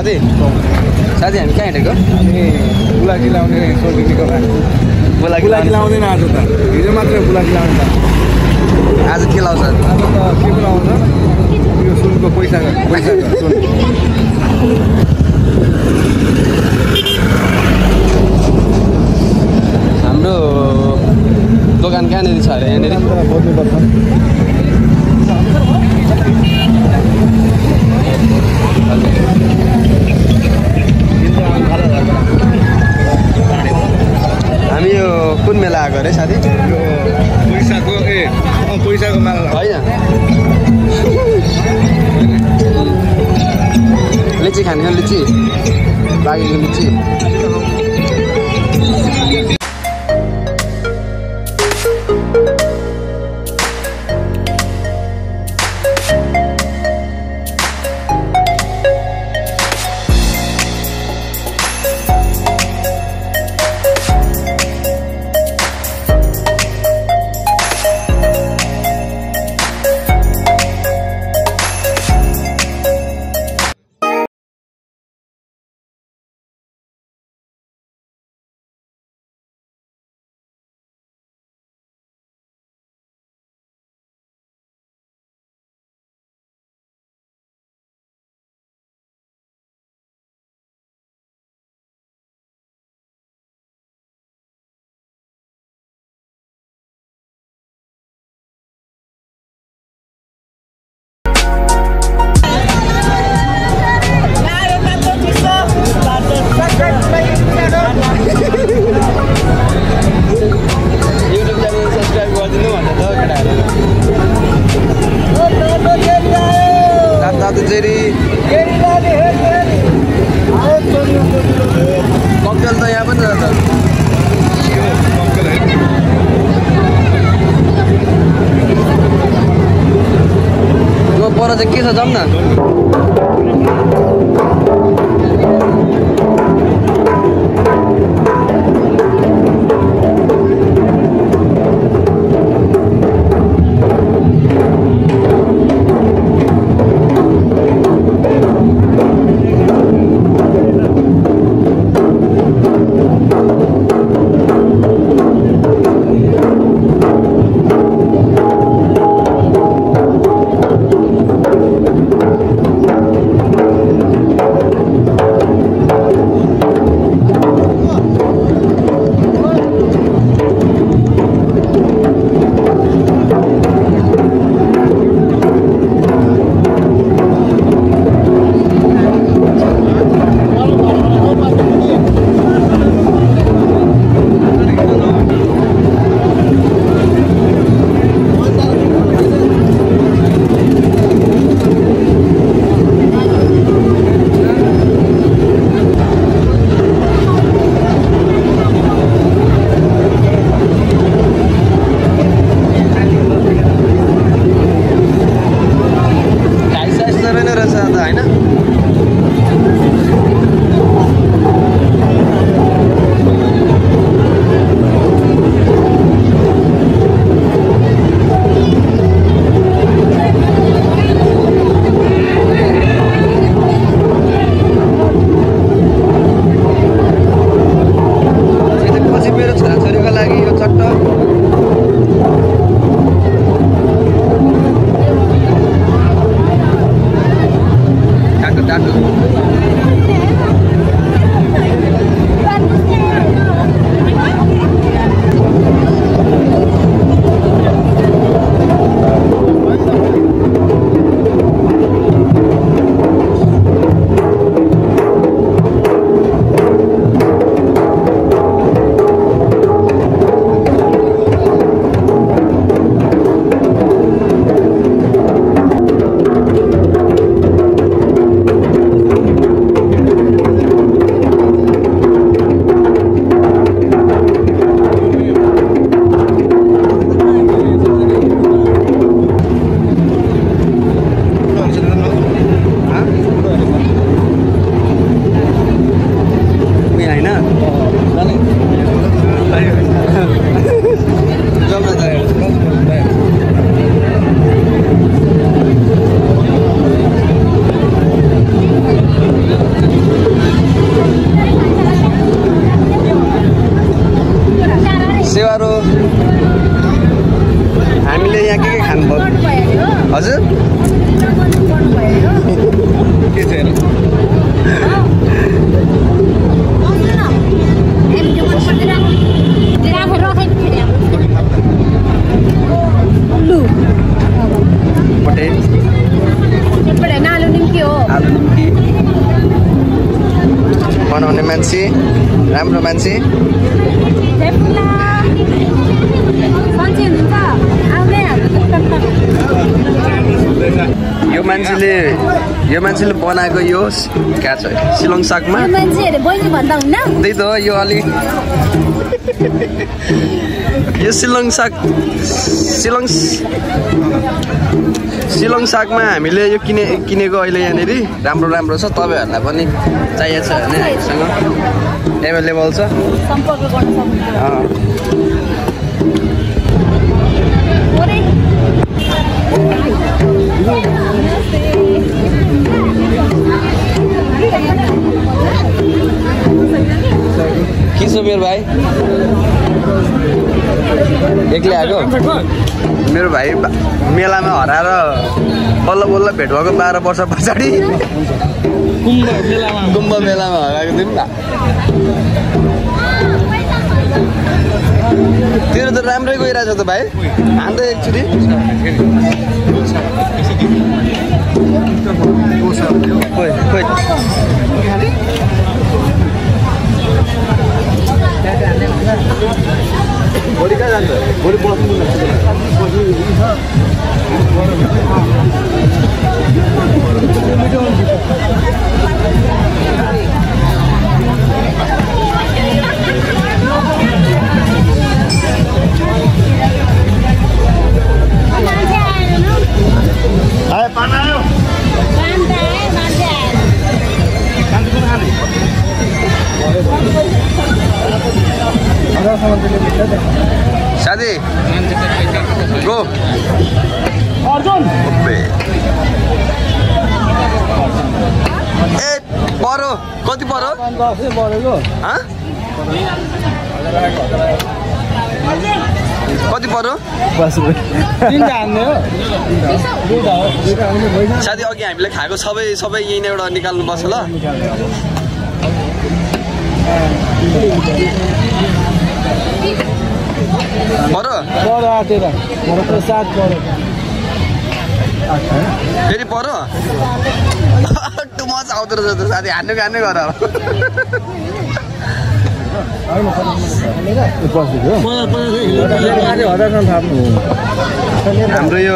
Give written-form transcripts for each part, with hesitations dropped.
साथी साथी हामी कहाँ हिँडेको बुलाकी लाउने सोल्टिनीको बुलाकी लाउँदैन आज त हिजो मात्रै बुलाकी लाउने आज के लाउँछ आज त के लाउँछ यो सुनको पैसा सुन हाम्रो दोकान कहाँनिर छ अरे यहाँनिर बोल्नुपर्छ हामी यो कुन मेला आएको अरे साथी यो पैसाको मेला होइन लिची खाने लिची बागेको लिची ककटेल त यहाँ पनि रहेछ पर चाहिँ के छ जाउँ न यहाँ के खानु पर्यो हजुर के छैन आलु निम्की बनाउने मान्छे राम्रो मान्छे यो मान्छेले बनाएको यो क्या छ सिलोङ सागमा त्यही त यो अलि यो सिलोङ सागमा हामीले यो किनेको अहिले यहाँनिर राम्रो छ तपाईँहरूलाई पनि चाहिएको छ भने हामीसँग एभाइलेबल छ के छ मेरो भाइ एक्लै आएको मेरो भाइ मेलामा हराएर बल्ल भेट भएको 12 वर्ष पछाडि कुम्भ मेलामा हराएको थियौँ तेरो त राम्रै गइरहेछ त भाइ हान्दै एकचोटि भोलि कहाँ जान्छ भोलि बस्नु साथी गो ए परो कति परो कति परो साथी अघि हामीले खाएको सबै यहीँबाट निकाल्नु पर्छ ल फेरि परो टु मच आउँदो रहेछ साथी हान्नु गर हाम्रो यो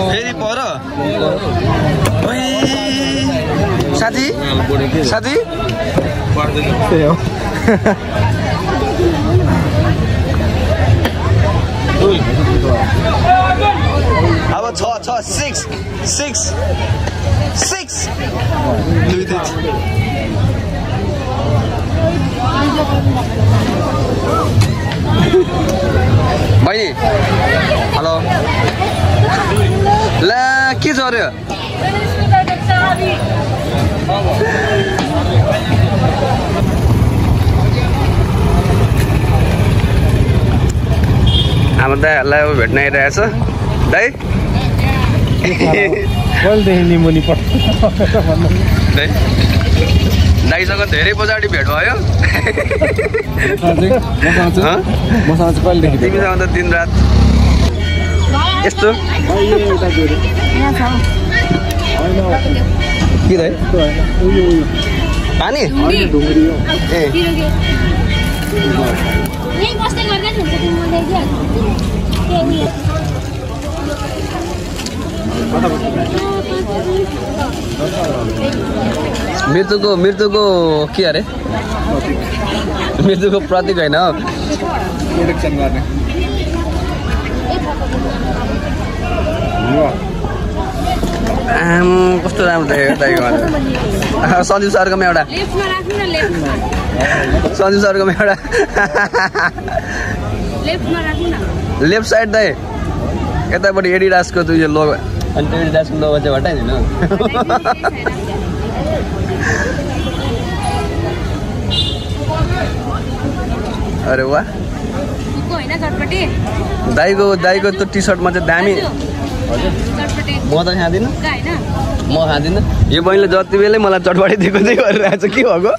फेरि पर साथी अब 6 बहिनी हेलो ल के छ अरे हाम्रो दाइहरूलाई अब भेट्न आइरहेछ दाइ दाइसँग धेरै पछाडि भेट भयो तिमीसँग त दिन रात यस्तो के दाइ पानी ए मृत्युको के अरे मृत्युको प्रतीक होइन प्रोटेक्सन गर्ने कस्तो राम्रो देखेको दाइको सञ्जीव सरकोमा एउटा लेफ्ट साइड दाइ यतापट्टि एडिडासको त्यो यो लोगो अनि त्यो एडिडासको लोगो चाहिँ हटाइदिनु अरे वाह दाइको त्यो टी सर्टमा चाहिँ दामी म त खाँदिनँ म खाँदिनँ यो बहिनीले जति बेलै मलाई चटपटी दिएको चाहिँ गरिरहेको छ के भएको